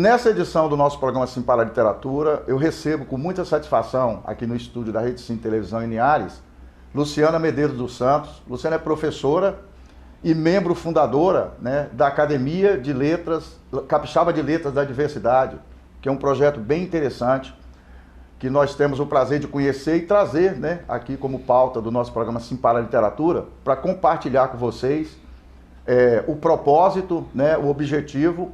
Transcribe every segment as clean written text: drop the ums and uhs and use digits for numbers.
nessa edição do nosso programa Sim para a Literatura, eu recebo com muita satisfação, aqui no estúdio da Rede Sim Televisão em Linhares, Luciana Medeiros dos Santos. Luciana é professora e membro fundadora, né, da Academia de Letras, Capixaba de Letras da Diversidade, que é um projeto bem interessante, que nós temos o prazer de conhecer e trazer, né, aqui como pauta do nosso programa Sim para a Literatura, para compartilhar com vocês o propósito, né, o objetivo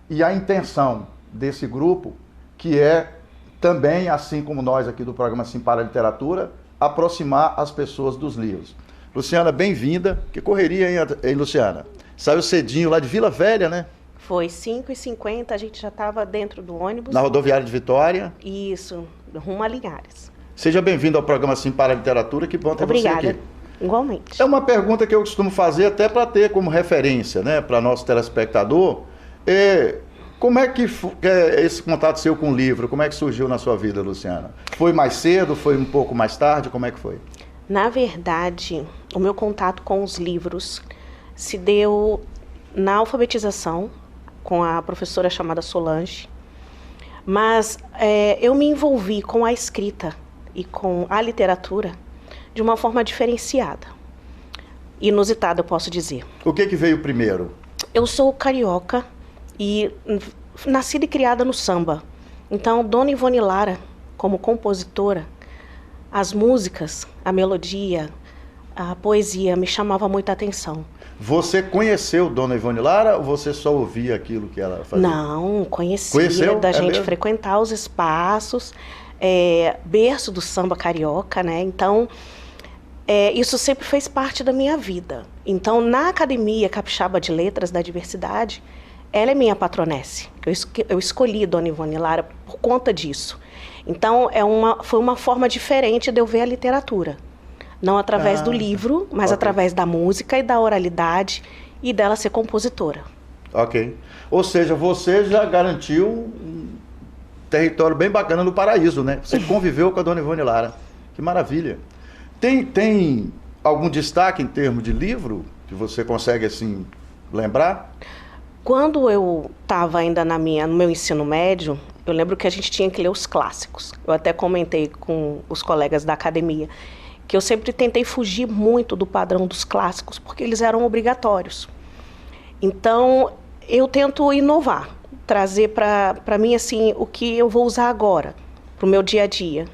e a intenção desse grupo, que é também, assim como nós aqui do programa Sim para a Literatura, aproximar as pessoas dos livros. Luciana, bem-vinda. Que correria, hein, Luciana? Saiu cedinho lá de Vila Velha, né? Foi 5h50, a gente já estava dentro do ônibus. Na rodoviária de Vitória. Isso, rumo a Linhares. Seja bem-vindo ao programa Sim para a Literatura, que bom ter você aqui. Obrigada, igualmente. É uma pergunta que eu costumo fazer até para ter como referência, né, para nosso telespectador. Como é que esse contato seu com o livro, como é que surgiu na sua vida, Luciana? Foi mais cedo, foi um pouco mais tarde, como é que foi? Na verdade, o meu contato com os livros se deu na alfabetização, com a professora chamada Solange, mas eu me envolvi com a escrita e com a literatura de uma forma diferenciada, inusitada, eu posso dizer. O que veio primeiro? Eu sou carioca e nascida e criada no samba. Então, Dona Ivone Lara, como compositora, as músicas, a melodia, a poesia me chamava muita atenção. Você conheceu Dona Ivone Lara ou você só ouvia aquilo que ela fazia? Não, conhecia. Conheceu? Da gente mesmo? Frequentar os espaços, berço do samba carioca, né? Então, isso sempre fez parte da minha vida. Então, na Academia Capixaba de Letras da Diversidade, ela é minha patronesse. Eu escolhi Dona Ivone Lara por conta disso. Então, foi uma forma diferente de eu ver a literatura. Não através do livro, mas através da música e da oralidade e dela ser compositora. Ok. Ou seja, você já garantiu um território bem bacana no Paraíso, né? Você conviveu com a Dona Ivone Lara. Que maravilha. Tem algum destaque em termos de livro que você consegue, assim, lembrar? Quando eu estava ainda no meu ensino médio, eu lembro que a gente tinha que ler os clássicos. Eu até comentei com os colegas da academia que eu sempre tentei fugir muito do padrão dos clássicos, porque eles eram obrigatórios. Então, eu tento inovar, trazer para mim assim, o que eu vou usar agora, para o meu dia a dia.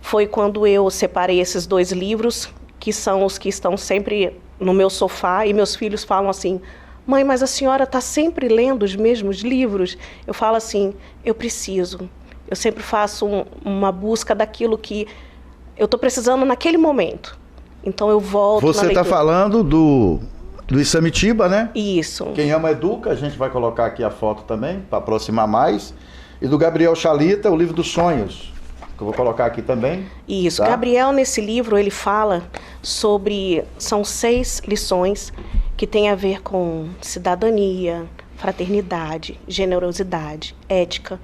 Foi quando eu separei esses 2 livros, que são os que estão sempre no meu sofá, e meus filhos falam assim: mãe, mas a senhora está sempre lendo os mesmos livros? Eu falo assim, eu preciso. Eu sempre faço uma busca daquilo que eu estou precisando naquele momento. Então eu volto Você está falando do Isamitiba, né? Isso. Quem Ama Educa, a gente vai colocar aqui a foto também, para aproximar mais. E do Gabriel Chalita, o livro dos sonhos, que eu vou colocar aqui também. Isso. Tá? Gabriel, nesse livro, ele fala sobre... São 6 lições que têm a ver com cidadania, fraternidade, generosidade, ética.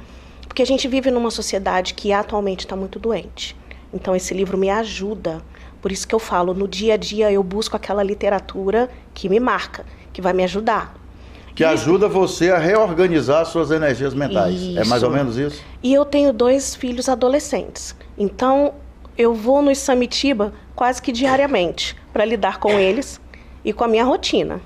Porque a gente vive numa sociedade que atualmente está muito doente. Então esse livro me ajuda. Por isso que eu falo, no dia a dia eu busco aquela literatura que me marca, que vai me ajudar. Que ajuda você a reorganizar suas energias mentais. Isso. É mais ou menos isso? E eu tenho 2 filhos adolescentes. Então eu vou no Isamitiba quase que diariamente para lidar com eles e com a minha rotina.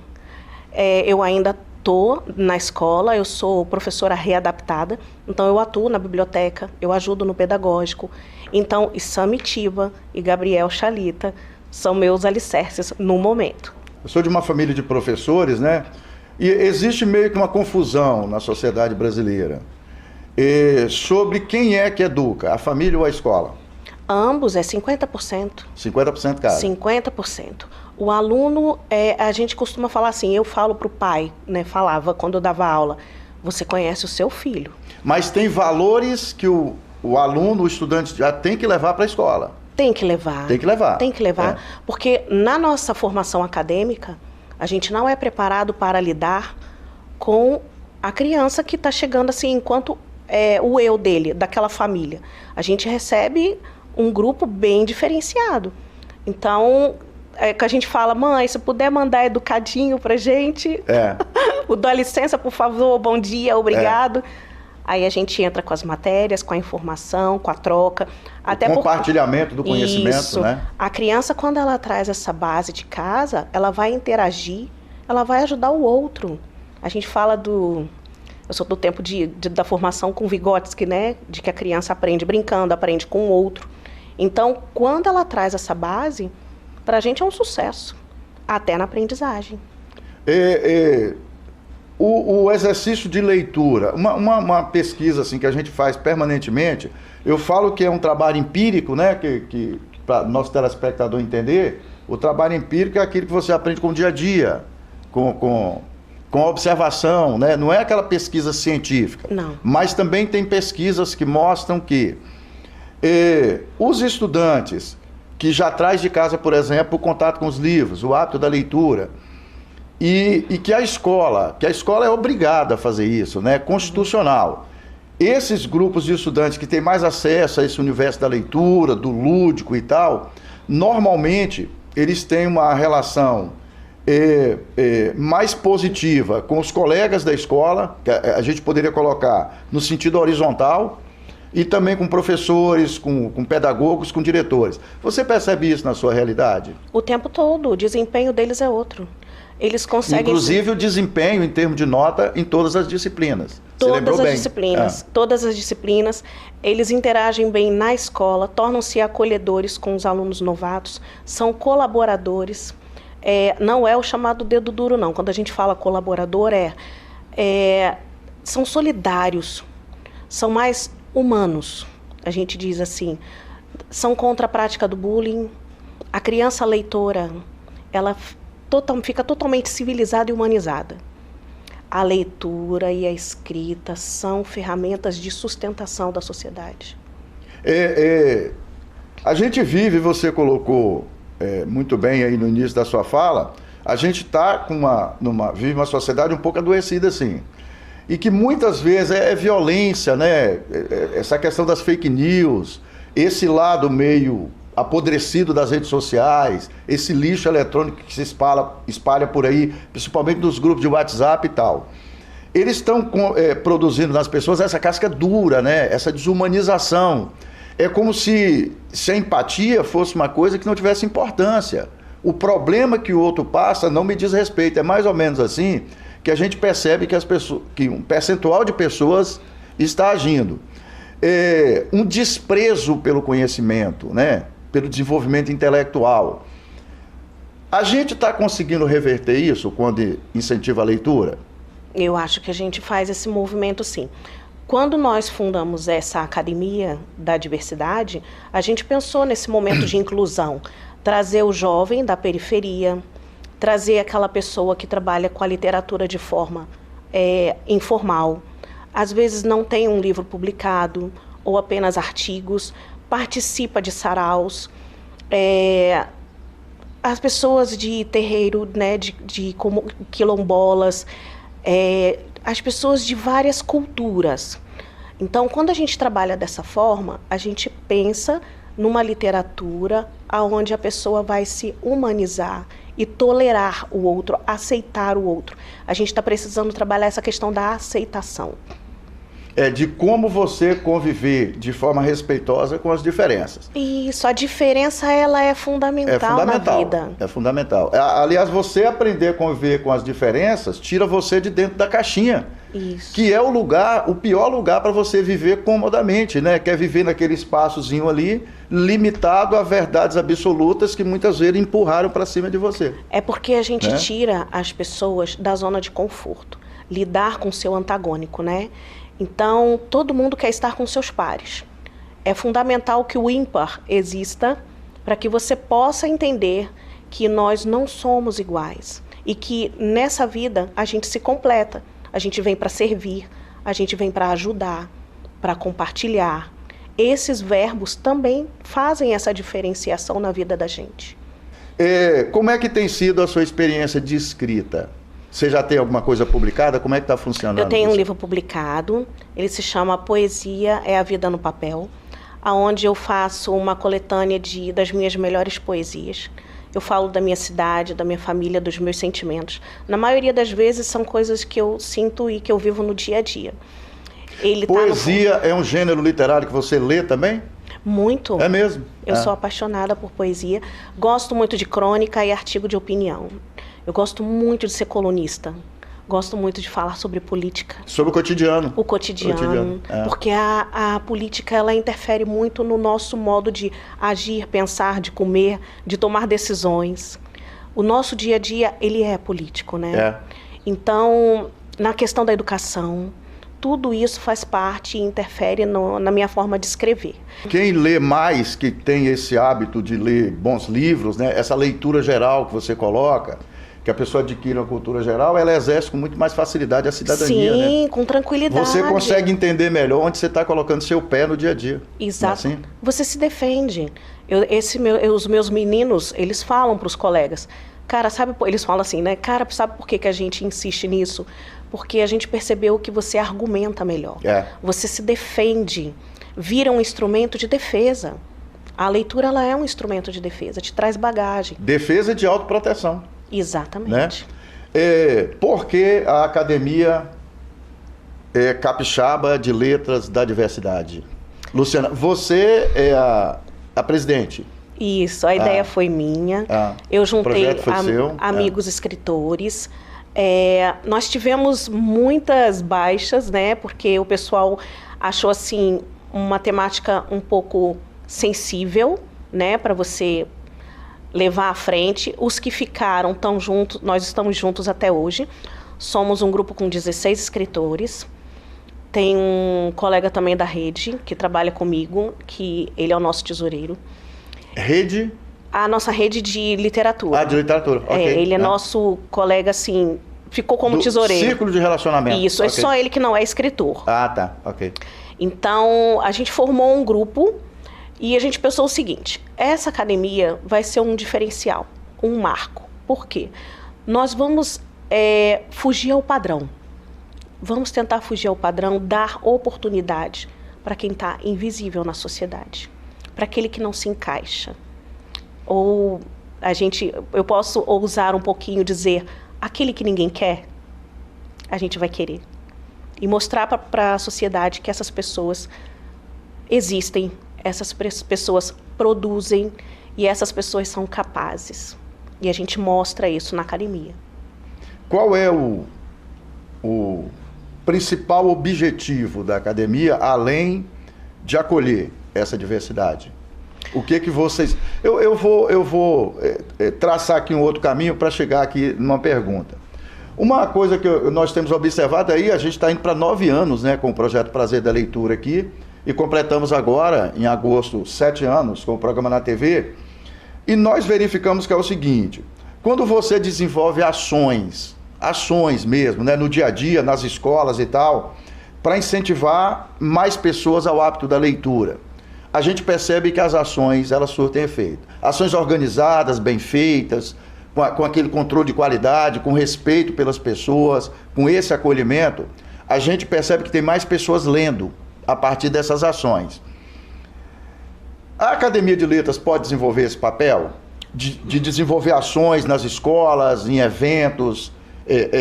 Eu ainda estou na escola, eu sou professora readaptada, então eu atuo na biblioteca, eu ajudo no pedagógico. Então, Isamitiba e Gabriel Chalita são meus alicerces no momento. Eu sou de uma família de professores, né? E existe meio que uma confusão na sociedade brasileira sobre quem é que educa, a família ou a escola. Ambos é 50%. 50% cada? 50%. O aluno, a gente costuma falar assim, eu falo para o pai, né? Falava quando eu dava aula, você conhece o seu filho. Mas tem valores que o aluno, o estudante já tem que levar para a escola. Tem que levar. Tem que levar. Tem que levar, porque na nossa formação acadêmica, a gente não é preparado para lidar com a criança que está chegando assim, enquanto o eu dele, daquela família. A gente recebe um grupo bem diferenciado. Então, que a gente fala, mãe, se puder mandar educadinho pra gente, o dá licença, por favor, bom dia, obrigado. Aí a gente entra com as matérias, com a informação, com a troca. Até o compartilhamento do conhecimento, isso, né? A criança, quando ela traz essa base de casa, ela vai interagir, ela vai ajudar o outro. A gente fala eu sou do tempo da formação com Vygotsky, né? De que a criança aprende brincando, aprende com o outro. Então, quando ela traz essa base, para a gente é um sucesso, até na aprendizagem. O exercício de leitura, uma pesquisa assim, que a gente faz permanentemente, eu falo que é um trabalho empírico, né? Que para nosso telespectador entender, o trabalho empírico é aquilo que você aprende com o dia a dia, com a observação, né? Não é aquela pesquisa científica. Não. Mas também tem pesquisas que mostram que os estudantes que já traz de casa, por exemplo, o contato com os livros, o hábito da leitura, e que a escola é obrigada a fazer isso, né? Constitucional. Esses grupos de estudantes que têm mais acesso a esse universo da leitura, do lúdico e tal, normalmente eles têm uma relação mais positiva com os colegas da escola, que a gente poderia colocar no sentido horizontal, e também com professores, com pedagogos, com diretores. Você percebe isso na sua realidade? O tempo todo, o desempenho deles é outro. Eles conseguem... Inclusive o desempenho em termos de nota em todas as disciplinas. Todas as disciplinas, todas as disciplinas. Eles interagem bem na escola, tornam-se acolhedores com os alunos novatos, são colaboradores. Não é o chamado dedo duro, não. Quando a gente fala colaborador, são solidários, são mais humanos. A gente diz assim, são contra a prática do bullying. A criança leitora, ela fica totalmente civilizada e humanizada. A leitura e a escrita são ferramentas de sustentação da sociedade. A gente vive, você colocou muito bem aí no início da sua fala, a gente está vive uma sociedade um pouco adoecida assim. E que muitas vezes é violência, né? Essa questão das fake news, esse lado meio apodrecido das redes sociais, esse lixo eletrônico que se espalha por aí, principalmente nos grupos de WhatsApp e tal. Eles estão produzindo nas pessoas essa casca dura, né? Essa desumanização. É como se a empatia fosse uma coisa que não tivesse importância. O problema que o outro passa não me diz respeito. É mais ou menos assim que a gente percebe que um percentual de pessoas está agindo. Um desprezo pelo conhecimento, né? Pelo desenvolvimento intelectual. A gente está conseguindo reverter isso quando incentiva a leitura? Eu acho que a gente faz esse movimento, sim. Quando nós fundamos essa Academia da Diversidade, a gente pensou nesse momento de inclusão, trazer o jovem da periferia, trazer aquela pessoa que trabalha com a literatura de forma informal, às vezes não tem um livro publicado ou apenas artigos, participa de saraus, as pessoas de terreiro, né, como quilombolas, as pessoas de várias culturas. Então, quando a gente trabalha dessa forma, a gente pensa numa literatura onde a pessoa vai se humanizar e tolerar o outro, aceitar o outro. A gente está precisando trabalhar essa questão da aceitação. De como você conviver de forma respeitosa com as diferenças. Isso, a diferença ela é fundamental na vida. É fundamental. Aliás, você aprender a conviver com as diferenças tira você de dentro da caixinha. Isso. Que é o pior lugar para você viver comodamente, né? Quer viver naquele espaçozinho ali, limitado a verdades absolutas que muitas vezes empurraram para cima de você. É porque a gente tira as pessoas da zona de conforto, lidar com o seu antagônico, né? Então, todo mundo quer estar com seus pares. É fundamental que o ímpar exista para que você possa entender que nós não somos iguais e que nessa vida a gente se completa. A gente vem para servir, a gente vem para ajudar, para compartilhar. Esses verbos também fazem essa diferenciação na vida da gente. Como é que tem sido a sua experiência de escrita? Você já tem alguma coisa publicada? Como é que está funcionando? Eu tenho um livro publicado, ele se chama Poesia é a Vida no Papel, onde eu faço uma coletânea das minhas melhores poesias, eu falo da minha cidade, da minha família, dos meus sentimentos. Na maioria das vezes são coisas que eu sinto e que eu vivo no dia a dia. Poesia é um gênero literário que você lê também? Muito. É mesmo? Eu sou apaixonada por poesia. Gosto muito de crônica e artigo de opinião. Eu gosto muito de ser colunista. Gosto muito de falar sobre política. Sobre o cotidiano. O cotidiano. Porque a política, ela interfere muito no nosso modo de agir, pensar, de comer, de tomar decisões. O nosso dia a dia, ele é político, né? Então, na questão da educação, tudo isso faz parte e interfere na minha forma de escrever. Quem lê mais, que tem esse hábito de ler bons livros, né? Essa leitura geral que você coloca, que a pessoa adquire uma cultura geral, ela exerce com muito mais facilidade a cidadania. Sim, né? Com tranquilidade. Você consegue entender melhor onde você está colocando seu pé no dia a dia. Exato. Não é assim? Você se defende. Os meus meninos, eles falam para os colegas, cara, sabe, eles falam assim, né? Cara, sabe por que a gente insiste nisso? Porque a gente percebeu que você argumenta melhor. Você se defende, vira um instrumento de defesa. A leitura, ela é um instrumento de defesa, te traz bagagem. Defesa de autoproteção. Exatamente. Né? Por que a Academia Capixaba de Letras da Diversidade? Luciana, você é a presidente. Isso, a ideia foi minha. Eu juntei amigos escritores. Nós tivemos muitas baixas, né? Porque o pessoal achou assim uma temática um pouco sensível, né? Para você levar à frente. Os que ficaram estão juntos, nós estamos juntos até hoje. Somos um grupo com 16 escritores. Tem um colega também da rede que trabalha comigo, que ele é o nosso tesoureiro. Rede? A nossa rede de literatura. De literatura, ok. Ele é nosso colega, assim, ficou como tesoureiro. Círculo de relacionamento. Isso, é só ele que não é escritor. Tá, ok. Então, a gente formou um grupo e a gente pensou o seguinte, essa academia vai ser um diferencial, um marco. Por quê? Nós vamos fugir ao padrão. Vamos tentar fugir ao padrão, dar oportunidade para quem está invisível na sociedade, para aquele que não se encaixa. Ou eu posso ousar um pouquinho dizer, aquele que ninguém quer, a gente vai querer. E mostrar para a sociedade que essas pessoas existem, essas pessoas produzem e essas pessoas são capazes. E a gente mostra isso na academia. Qual é o principal objetivo da academia, além de acolher essa diversidade? O que vocês... Eu vou traçar aqui um outro caminho para chegar aqui numa pergunta. Uma coisa que nós temos observado aí, a gente está indo para 9 anos, né, com o projeto Prazer da Leitura aqui, e completamos agora, em agosto, 7 anos com o programa na TV, e nós verificamos que é o seguinte, quando você desenvolve ações mesmo, né, no dia a dia, nas escolas e tal, para incentivar mais pessoas ao hábito da leitura, a gente percebe que as ações, elas surtem efeito. Ações organizadas, bem feitas, com aquele controle de qualidade, com respeito pelas pessoas, com esse acolhimento, a gente percebe que tem mais pessoas lendo a partir dessas ações. A Academia de Letras pode desenvolver esse papel de desenvolver ações nas escolas, em eventos,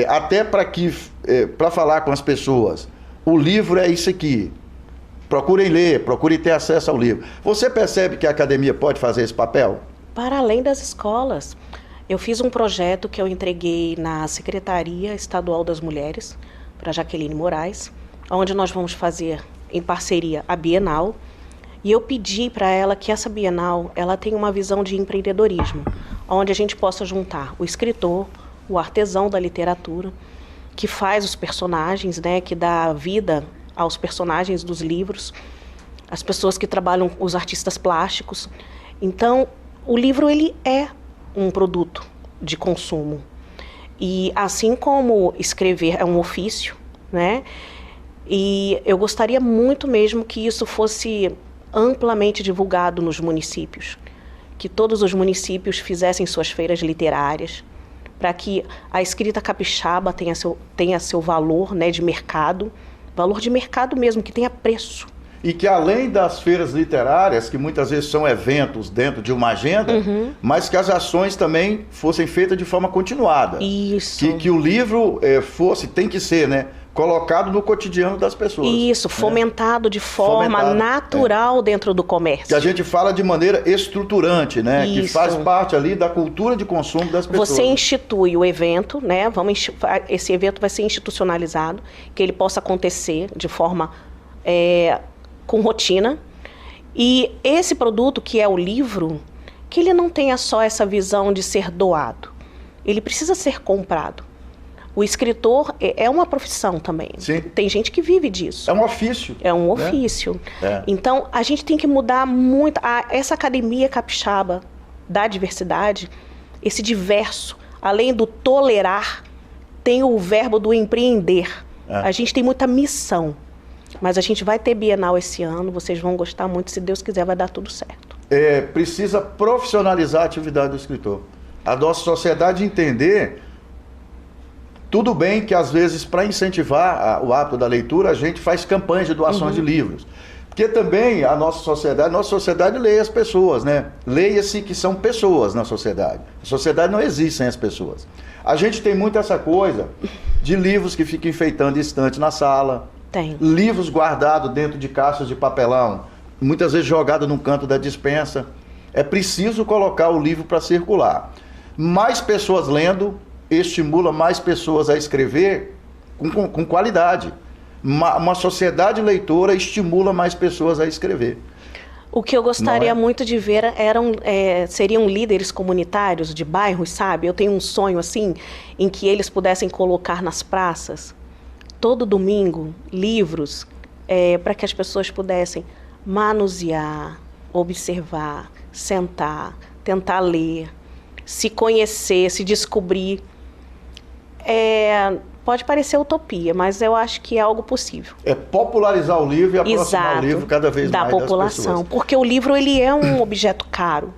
até para falar com as pessoas. O livro é isso aqui. Procurem ler, procurem ter acesso ao livro. Você percebe que a academia pode fazer esse papel? Para além das escolas. Eu fiz um projeto que eu entreguei na Secretaria Estadual das Mulheres, para Jaqueline Moraes, onde nós vamos fazer, em parceria, a Bienal. E eu pedi para ela que essa Bienal ela tenha uma visão de empreendedorismo, onde a gente possa juntar o escritor, o artesão da literatura, que faz os personagens, né, que dá vida aos personagens dos livros, as pessoas que trabalham, os artistas plásticos. Então, o livro ele é um produto de consumo. E assim como escrever é um ofício, né? E eu gostaria muito mesmo que isso fosse amplamente divulgado nos municípios, que todos os municípios fizessem suas feiras literárias, para que a escrita capixaba tenha seu valor, né, de mercado, valor de mercado mesmo, que tenha preço. e que além das feiras literárias, que muitas vezes são eventos dentro de uma agenda, mas que as ações também fossem feitas de forma continuada. Isso. Que o livro tem que ser, né, colocado no cotidiano das pessoas. Isso, fomentado de forma natural dentro do comércio. Que a gente fala de maneira estruturante, né? Isso. Que faz parte ali da cultura de consumo das pessoas. Você institui o evento, né? Esse evento vai ser institucionalizado, que ele possa acontecer de forma com rotina. E esse produto, que é o livro, que ele não tenha só essa visão de ser doado. Ele precisa ser comprado. O escritor é uma profissão também. Sim. Tem gente que vive disso. É um ofício. É um ofício. É. Então, a gente tem que mudar muito. Essa academia capixaba da diversidade, esse diverso, além do tolerar, tem o verbo do empreender. A gente tem muita missão. Mas a gente vai ter Bienal esse ano, vocês vão gostar muito, se Deus quiser vai dar tudo certo. Precisa profissionalizar a atividade do escritor. A nossa sociedade entender, tudo bem que às vezes para incentivar o hábito da leitura, a gente faz campanhas de doações de livros. Porque também a nossa sociedade lê as pessoas, né? Leia-se que são pessoas na sociedade. A sociedade não existe sem as pessoas. A gente tem muito essa coisa de livros que ficam enfeitando estante na sala. Tem. Livros guardados dentro de caixas de papelão, muitas vezes jogados num canto da despensa. É preciso colocar o livro para circular. Mais pessoas lendo estimula mais pessoas a escrever com qualidade. Uma sociedade leitora estimula mais pessoas a escrever. O que eu gostaria muito de ver seriam líderes comunitários de bairros, sabe? Eu tenho um sonho assim, em que eles pudessem colocar nas praças, todo domingo, livros, para que as pessoas pudessem manusear, observar, sentar, tentar ler, se conhecer, se descobrir. Pode parecer utopia, mas eu acho que é algo possível. É popularizar o livro e aproximar o livro cada vez mais das população, porque o livro ele é um objeto caro.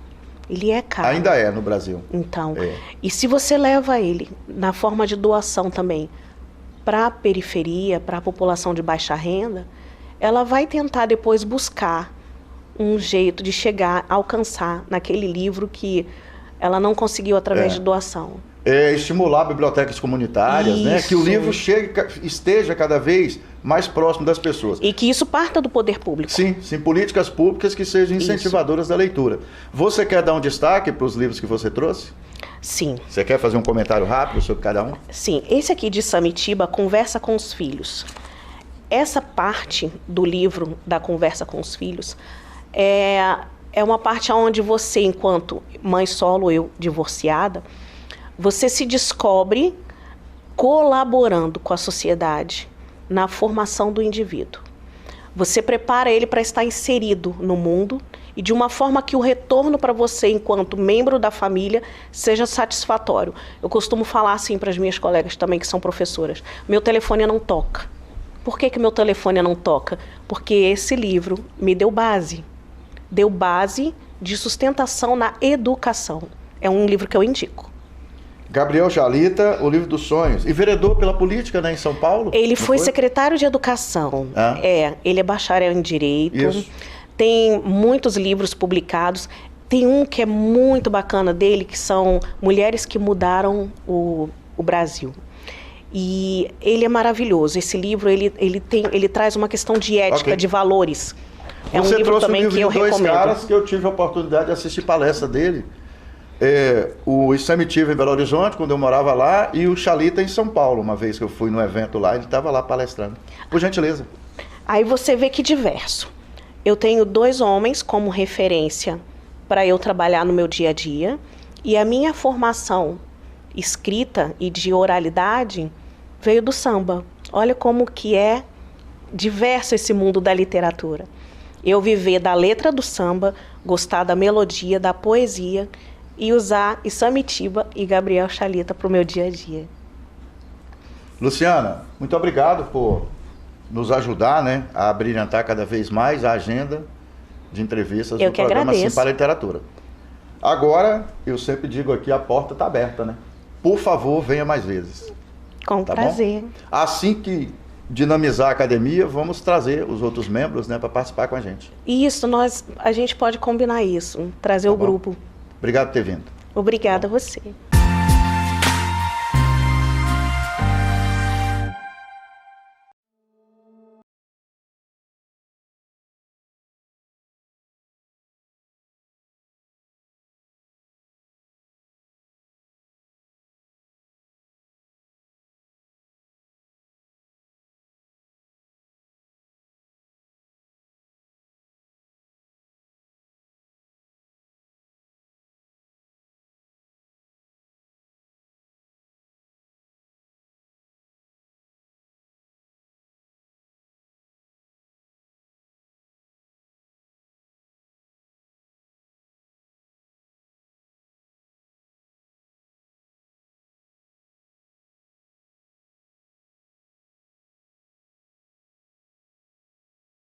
Ele é caro. Ainda é no Brasil. Então, e se você leva ele na forma de doação também para a periferia, para a população de baixa renda, ela vai tentar depois buscar um jeito de chegar, alcançar naquele livro que ela não conseguiu através de doação. Estimular bibliotecas comunitárias, né? Que o livro esteja cada vez mais próximo das pessoas. E que isso parta do poder público. Sim, políticas públicas que sejam incentivadoras da leitura. Você quer dar um destaque para os livros que você trouxe? Sim. Você quer fazer um comentário rápido sobre cada um? Sim. Esse aqui de Samitiba, Conversa com os Filhos. Essa parte do livro da Conversa com os Filhos é uma parte onde você, enquanto mãe solo, eu divorciada, você se descobre colaborando com a sociedade na formação do indivíduo. Você prepara ele para estar inserido no mundo e de uma forma que o retorno para você, enquanto membro da família, seja satisfatório. Eu costumo falar assim para as minhas colegas também, que são professoras: meu telefone não toca. Por que meu telefone não toca? Porque esse livro me deu base. Deu base de sustentação na educação. É um livro que eu indico. Gabriel Chalita, O Livro dos Sonhos. E vereador pela política, né, em São Paulo? Ele foi secretário de Educação. Ele é bacharel em Direito. Isso. Tem muitos livros publicados. Tem um que é muito bacana dele, que são Mulheres que Mudaram o Brasil. E ele é maravilhoso. Esse livro, ele traz uma questão de ética, de valores. É um livro também que eu recomendo. Dois caras que eu tive a oportunidade de assistir palestra dele. O Samitiba em Belo Horizonte, quando eu morava lá, e o Chalita em São Paulo. Uma vez que eu fui no evento lá, ele estava lá palestrando. Por gentileza. Aí você vê que diverso. Eu tenho 2 homens como referência para eu trabalhar no meu dia a dia, e a minha formação escrita e de oralidade veio do samba. Olha como que é diverso esse mundo da literatura. Eu viver da letra do samba, gostar da melodia, da poesia, e usar Samitiba e Gabriel Chalita para o meu dia a dia. Luciana, muito obrigado por nos ajudar, né, a brilhantar cada vez mais a agenda de entrevistas do programa Sim para a Literatura. Agora, eu sempre digo aqui, a porta está aberta, né? Por favor, venha mais vezes. Com prazer. Bom? Assim que dinamizar a academia, vamos trazer os outros membros, né, para participar com a gente. Isso, a gente pode combinar isso, trazer o grupo. Obrigado por ter vindo. Obrigada a você.